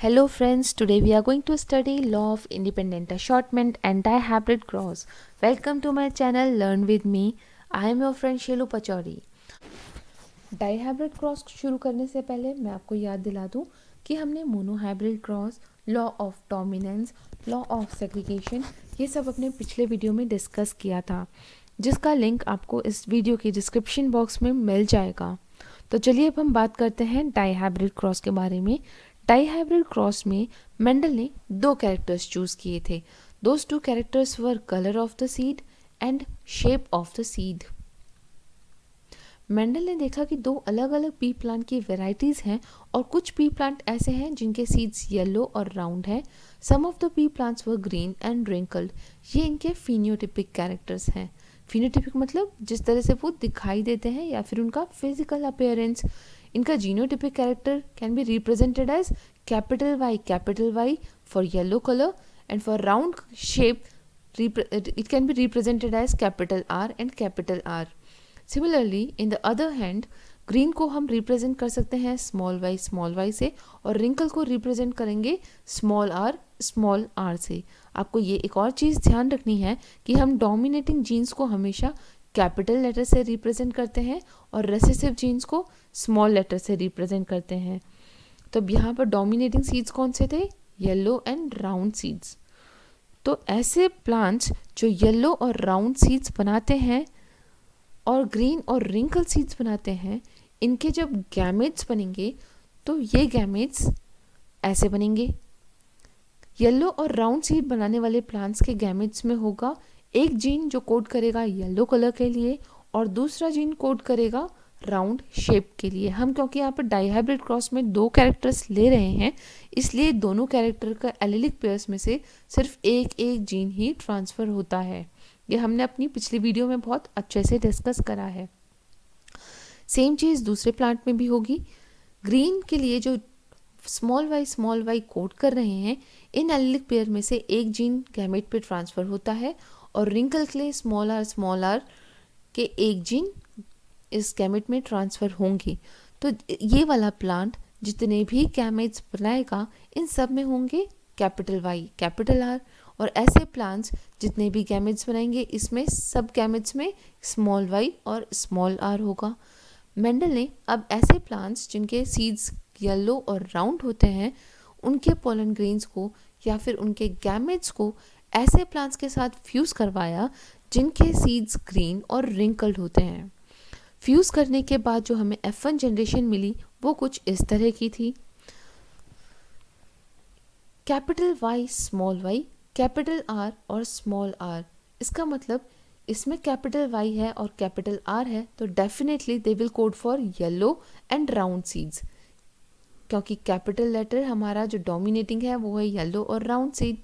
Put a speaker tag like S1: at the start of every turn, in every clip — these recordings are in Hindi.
S1: Hello friends, today we are going to study law of independent assortment and dihybrid cross. Welcome to my channel Learn with me. I am your friend Shelu Pachauri. Dihybrid cross शुरू करने से पहले मैं आपको याद दिला दूं कि हमने monohybrid cross, law of dominance, law of segregation ये सब अपने पिछले वीडियो में डिस्कस किया था, जिसका लिंक आपको इस वीडियो के डिस्क्रिप्शन बॉक्स में मिल जाएगा। तो चलिए अब हम बात करते हैं डाईहाइब्रिड क्रॉस के बारे में। डाईहाइब्रिड क्रॉस में मेंडल ने दो कैरेक्टर्स चूज किए थे। Those two characters were colour of the seed and shape of the seed. Mendel ने देखा कि दो अलग अलग पी प्लांट की वेराइटीज हैं और कुछ पी प्लांट ऐसे हैं जिनके सीड्स येलो और राउंड है। Some of the pea plants were green and wrinkled. ये इनके फिनियोटिपिक कैरेक्टर्स हैं। फिनोटिपिक मतलब जिस तरह से वो दिखाई देते हैं या फिर उनका फिजिकल अपीयरेंस। इनका genotypic character can be represented as capital Y for yellow colour and for round shape it can be represented as capital R and capital R. Similarly, in the other hand, green को हम रिप्रेजेंट कर सकते हैं स्मॉल वाई से और रिंकल को रिप्रेजेंट करेंगे स्मॉल आर से। आपको ये एक और चीज़ ध्यान रखनी है कि हम डोमिनेटिंग जीन्स को हमेशा कैपिटल लेटर से रिप्रेजेंट करते हैं और रेसेसिव जीन्स को स्मॉल लेटर से रिप्रेजेंट करते हैं। तो यहाँ पर डोमिनेटिंग सीड्स कौन से थे? Yellow and round seeds. तो ऐसे प्लांट्स जो येलो और राउंड सीड्स बनाते हैं और ग्रीन और रिंकल सीड्स बनाते हैं, इनके जब गैमेट्स बनेंगे तो ये गैमेट्स ऐसे बनेंगे। येलो और राउंड सीड बनाने वाले प्लांट्स के गैमेट्स में होगा एक जीन जो कोड करेगा येलो कलर के लिए और दूसरा जीन कोड करेगा राउंड शेप के लिए। हम क्योंकि यहाँ पर डाईहाइब्रिड क्रॉस में दो कैरेक्टर्स ले रहे हैं, इसलिए दोनों कैरेक्टर का एलिलिक पेयर्स में से सिर्फ एक एक जीन ही ट्रांसफ़र होता है। ये हमने अपनी पिछली वीडियो में बहुत अच्छे से डिस्कस करा है। सेम चीज़ दूसरे प्लांट में भी होगी। ग्रीन के लिए जो स्मॉल वाई कोड कर रहे हैं, इन एलिलिक पेयर में से एक जीन गैमेट पे ट्रांसफ़र होता है और रिंकल के लिए स्मॉल आर के एक जीन इस गैमेट में ट्रांसफ़र होंगे। तो ये वाला प्लांट जितने भी गैमेट्स बनाएगा इन सब में होंगे कैपिटल वाई कैपिटल आर, और ऐसे प्लांट्स जितने भी गैमेट्स बनाएंगे इसमें सब गैमेट्स में स्मॉल वाई और स्मॉल आर होगा। मेंडल ने अब ऐसे प्लांट्स जिनके सीड्स येलो और राउंड होते हैं, उनके पोलन ग्रेन्स को या फिर उनके गैमेट्स को ऐसे प्लांट्स के साथ फ्यूज़ करवाया जिनके सीड्स ग्रीन और रिंकल्ड होते हैं। फ्यूज़ करने के बाद जो हमें F1 जनरेशन मिली वो कुछ इस तरह की थी। Capital Y small Y, capital R और स्मॉल आर। इसका मतलब इसमें कैपिटल वाई है और कैपिटल आर है, तो definitely they will code for yellow and round seeds, क्योंकि कैपिटल लेटर हमारा जो डोमिनेटिंग है वो है येलो और राउंड सीड।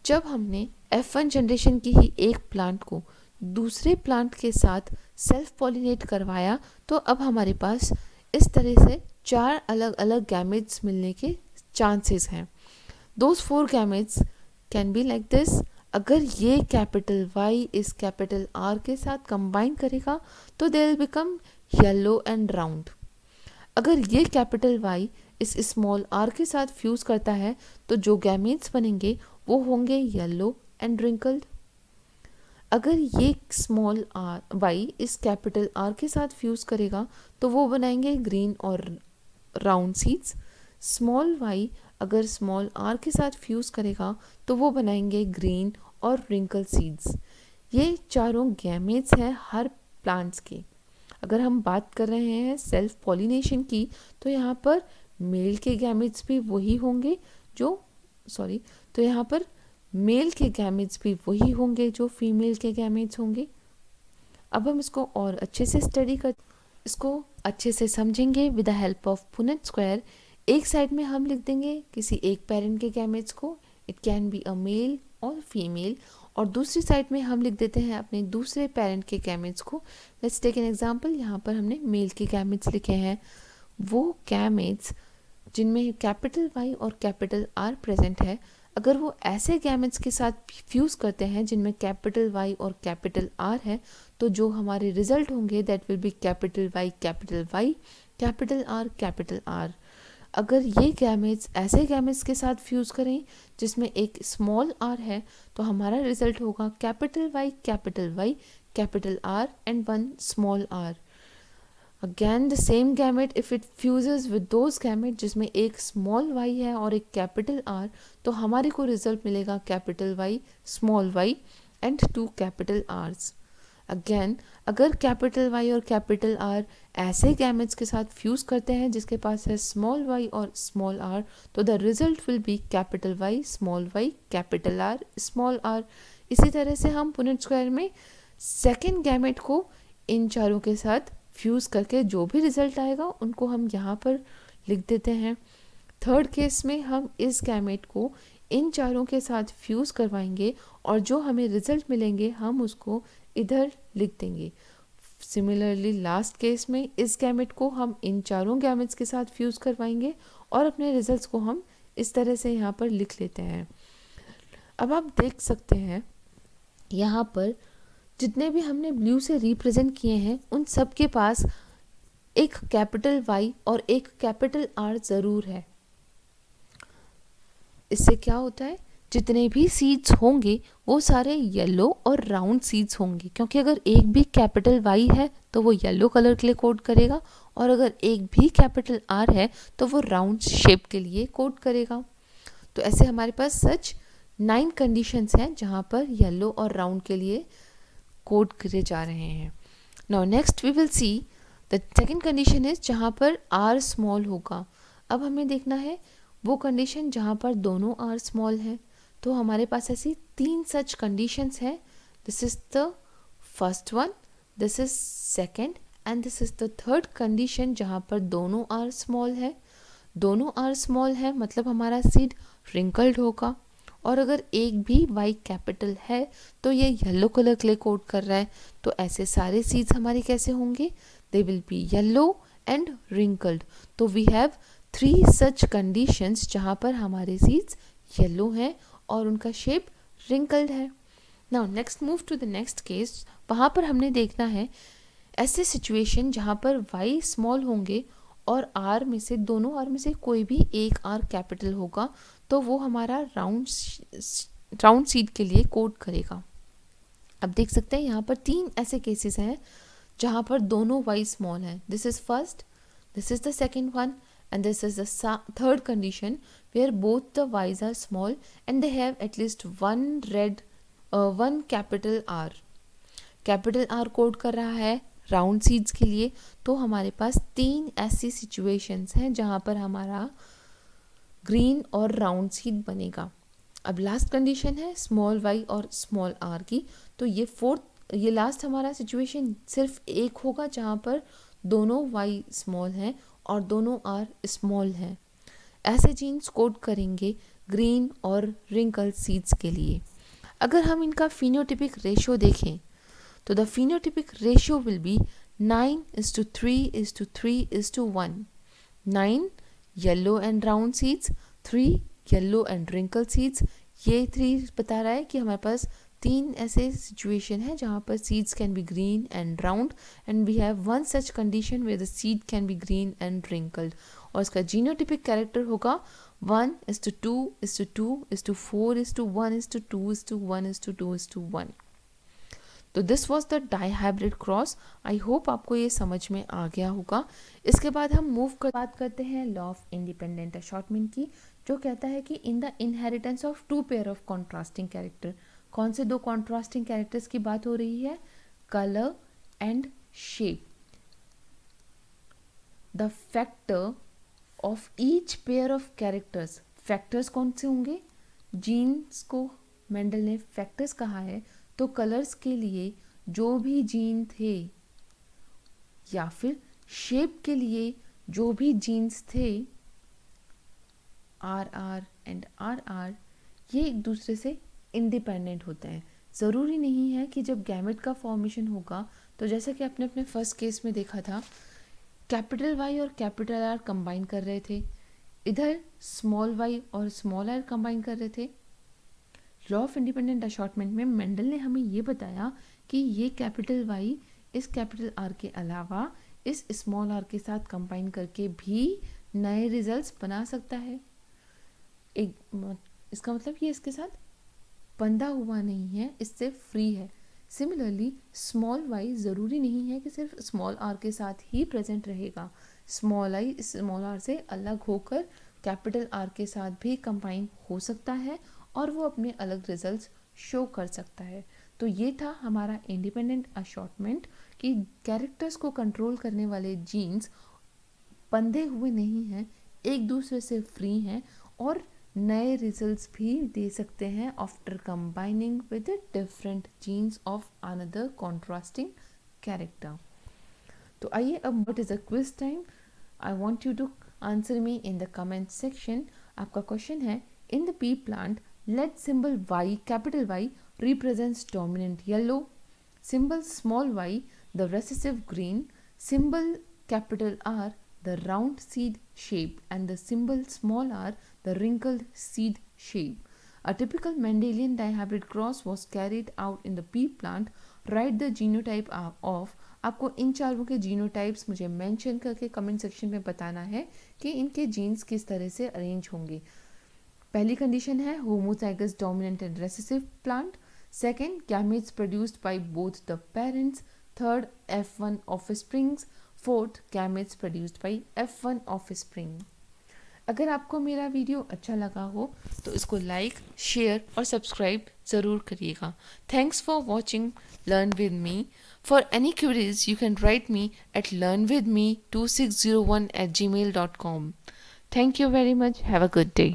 S1: जब हमने F1 जनरेशन की ही एक प्लांट को दूसरे प्लांट के साथ सेल्फ पॉलिनेट करवाया, तो अब हमारे पास इस तरह से चार अलग अलग गैमेट्स मिलने के चांसेस हैं। Those 4 gametes can be like this. अगर ये कैपिटल वाई इस कैपिटल आर के साथ कंबाइन करेगा तो they will become yellow and round. अगर ये कैपिटल वाई इस स्मॉल आर के साथ फ्यूज़ करता है तो जो गैमेट्स बनेंगे वो होंगे येलो एंड रिंकल्ड। अगर ये स्मॉल आर वाई इस कैपिटल आर के साथ फ्यूज़ करेगा तो वो बनाएंगे ग्रीन और राउंड सीड्स। स्मॉल वाई अगर स्मॉल आर के साथ फ्यूज़ करेगा तो वो बनाएंगे ग्रीन और रिंकल सीड्स। ये चारों गैमेट्स हैं हर प्लांट्स के। अगर हम बात कर रहे हैं सेल्फ पॉलिनेशन की, तो यहाँ पर मेल के गैमेट्स भी वही होंगे तो यहाँ पर मेल के गैमेट्स भी वही होंगे जो फीमेल के गैमेट्स होंगे। अब हम इसको और अच्छे से इसको अच्छे से समझेंगे with the help of Punnett square. एक साइड में हम लिख देंगे किसी एक पेरेंट के गैमेट्स को, it can be a male और फीमेल, और दूसरी साइड में हम लिख देते हैं अपने दूसरे पेरेंट के गैमेट्स को। Let's take an example. यहाँ पर हमने मेल के गैमेट्स लिखे हैं। वो गैमेट्स जिनमें कैपिटल वाई और कैपिटल आर प्रेजेंट है, अगर वो ऐसे गैमेट्स के साथ फ्यूज़ करते हैं जिनमें कैपिटल वाई और कैपिटल आर है, तो जो हमारे रिजल्ट होंगे that will be capital Y capital R. अगर ये गैमेट्स ऐसे गैमेट्स के साथ फ्यूज़ करें जिसमें एक स्मॉल आर है, तो हमारा रिजल्ट होगा capital Y, capital R and one small R. Again the same gamete if it fuses with those gamete जिसमें एक स्मॉल वाई है और एक कैपिटल आर, तो हमारे को रिजल्ट मिलेगा capital Y, small Y and two capital Rs. Again अगर कैपिटल वाई और कैपिटल आर ऐसे गैमेट्स के साथ फ्यूज करते हैं जिसके पास है स्मॉल वाई और स्मॉल आर, तो the result will be capital Y, small Y, capital R, small R. इसी तरह से हम पुनेट स्क्वायर में सेकेंड गैमेट को इन चारों के साथ फ्यूज़ करके जो भी रिजल्ट आएगा उनको हम यहाँ पर लिख देते हैं. थर्ड केस में हम इस गैमेट को इन चारों के साथ फ्यूज़ करवाएंगे और जो हमें रिजल्ट मिलेंगे हम उसको इधर लिख देंगे. सिमिलरली लास्ट केस में इस गैमेट को हम इन चारों गैमेट्स के साथ फ्यूज़ करवाएंगे और अपने रिजल्ट्स को हम इस तरह से यहाँ पर लिख लेते हैं. अब आप देख सकते हैं यहाँ पर जितने भी हमने ब्लू से रिप्रेजेंट किए हैं उन सब के पास एक कैपिटल वाई और एक कैपिटल आर ज़रूर है. इससे क्या होता है, जितने भी सीड्स होंगे वो सारे येलो और राउंड सीड्स होंगे, क्योंकि अगर एक भी कैपिटल वाई है तो वो येलो कलर के लिए कोड करेगा और अगर एक भी कैपिटल आर है तो वो राउंड शेप के लिए कोड करेगा. तो ऐसे हमारे पास सच 9 कंडीशंस हैं जहाँ पर येलो और राउंड के लिए कोड करे जा रहे हैं. Now next we will see the second condition is जहाँ पर आर स्मॉल होगा. अब हमें देखना है वो कंडीशन जहाँ पर दोनों आर स्मॉल हैं. तो हमारे पास ऐसी 3 सच कंडीशंस हैं. This is the first one, this is second and this is the third condition जहाँ पर दोनों आर स्मॉल है. दोनों आर स्मॉल है मतलब हमारा सीड रिंकल्ड होगा और अगर एक भी वाई कैपिटल है तो ये येलो कलर के लिए कोड कर रहा है. तो ऐसे सारे सीड्स हमारे कैसे होंगे, they will be yellow and wrinkled. तो वी हैव 3 सच कंडीशंस जहाँ पर हमारे सीड्स येलो हैं और उनका शेप रिंकल्ड है. Now next move to the next case. वहाँ पर हमने देखना है ऐसे सिचुएशन जहाँ पर वाई स्मॉल होंगे और आर में से दोनों आर में से कोई भी एक आर कैपिटल होगा तो वो हमारा राउंड सीड के लिए कोड करेगा. अब देख सकते हैं यहाँ पर 3 ऐसे केसेस हैं जहाँ पर दोनों वाई स्मॉल हैं. This is first, this is the second one and this is the third condition where both the y's are small and they have at least one capital R. Capital R code कर रहा है राउंड सीड्स के लिए. तो हमारे पास 3 ऐसी सिचुएशंस हैं जहाँ पर हमारा ग्रीन और राउंड सीड बनेगा. अब लास्ट कंडीशन है स्मॉल वाई और स्मॉल आर की. तो ये लास्ट हमारा सिचुएशन सिर्फ एक होगा जहाँ पर दोनों वाई स्मॉल हैं और दोनों आर स्मॉल हैं. ऐसे जीन्स कोड करेंगे ग्रीन और रिंकल सीड्स के लिए. अगर हम इनका फिनोटिपिक रेशियो देखें तो the phenotypic ratio will be 9:3:3:1. 9 yellow and round seeds, 3 yellow and wrinkle seeds. ये 3 बता रहा है कि हमारे पास 3 ऐसे सिचुएशन है जहाँ पर seeds can be green and round and we have one such condition where the seed can be green and wrinkled. और इसका जीनोटिपिक कैरेक्टर होगा 1:2:2:4:1:2:1:2:1. तो this was the dihybrid cross. I hope आपको ये समझ में आ गया होगा. इसके बाद हम बात करते हैं लॉ ऑफ इंडिपेंडेंट असॉर्टमेंट की, जो कहता है कि in the inheritance of 2 pair of contrasting character. कौन से 2 कॉन्ट्रास्टिंग कैरेक्टर्स की बात हो रही है, colour and shape. The factor of each pair of characters. Factors कौन से होंगे, जीन्स को मेंडल ने फैक्टर्स कहा है. तो कलर्स के लिए जो भी जीन थे या फिर शेप के लिए जो भी जीन्स थे, RR एंड RR, ये एक दूसरे से इंडिपेंडेंट होते हैं. ज़रूरी नहीं है कि जब गैमेट का फॉर्मेशन होगा तो जैसे कि आपने अपने फर्स्ट केस में देखा था कैपिटल वाई और कैपिटल आर कंबाइन कर रहे थे, इधर स्मॉल वाई और स्मॉल आर कंबाइन कर रहे थे. लॉ ऑफ इंडिपेंडेंट असॉर्टमेंट में मेंडल ने हमें ये बताया कि ये कैपिटल वाई इस कैपिटल आर के अलावा इस स्मॉल आर के साथ कंबाइन करके भी नए रिजल्ट्स बना सकता है। इसका मतलब ये इसके साथ बंधा हुआ नहीं है, इससे फ्री है। सिमिलरली स्मॉल वाई ज़रूरी नहीं है कि सिर्फ स्मॉल आर के साथ ही प्रेजेंट रहेगा। स्मॉल आई स्मॉल आर से अलग होकर कैपिटल आर के साथ भी कंबाइन हो सकता है और वो अपने अलग रिजल्ट्स शो कर सकता है। तो ये था हमारा इंडिपेंडेंट असॉर्टमेंट कि कैरेक्टर्स को कंट्रोल करने वाले जीन्स बंधे हुए नहीं हैं, एक दूसरे से फ्री हैं और नए रिजल्ट्स भी दे सकते हैं after combining with different genes of another contrasting character. तो आइए अब what is a quiz time. I want you to answer me in the comment section. आपका क्वेश्चन है, in the pea plant let symbol Y capital Y represents dominant yellow, symbol small y the recessive green, symbol capital R the round seed shape, and the symbol small r the wrinkled seed shape. A typical Mendelian dihybrid cross was carried out in the pea plant. Write the genotype of। आपको इन चारों के जीनोटाइप्स मुझे मेंशन करके कमेंट सेक्शन में बताना है कि इनके जीन्स किस तरह से अरेंज होंगे। पहली कंडीशन है homozygous dominant and recessive plant. Second, gametes produced by both the parents. Third, F1 offsprings. Fourth, gametes produced by F1 offspring. अगर आपको मेरा वीडियो अच्छा लगा हो तो इसको लाइक, शेयर और सब्सक्राइब ज़रूर करिएगा। Thanks for watching learn with me. For any queries you can write me at learnwithme2601@gmail.com. Thank you very much. Have a good day.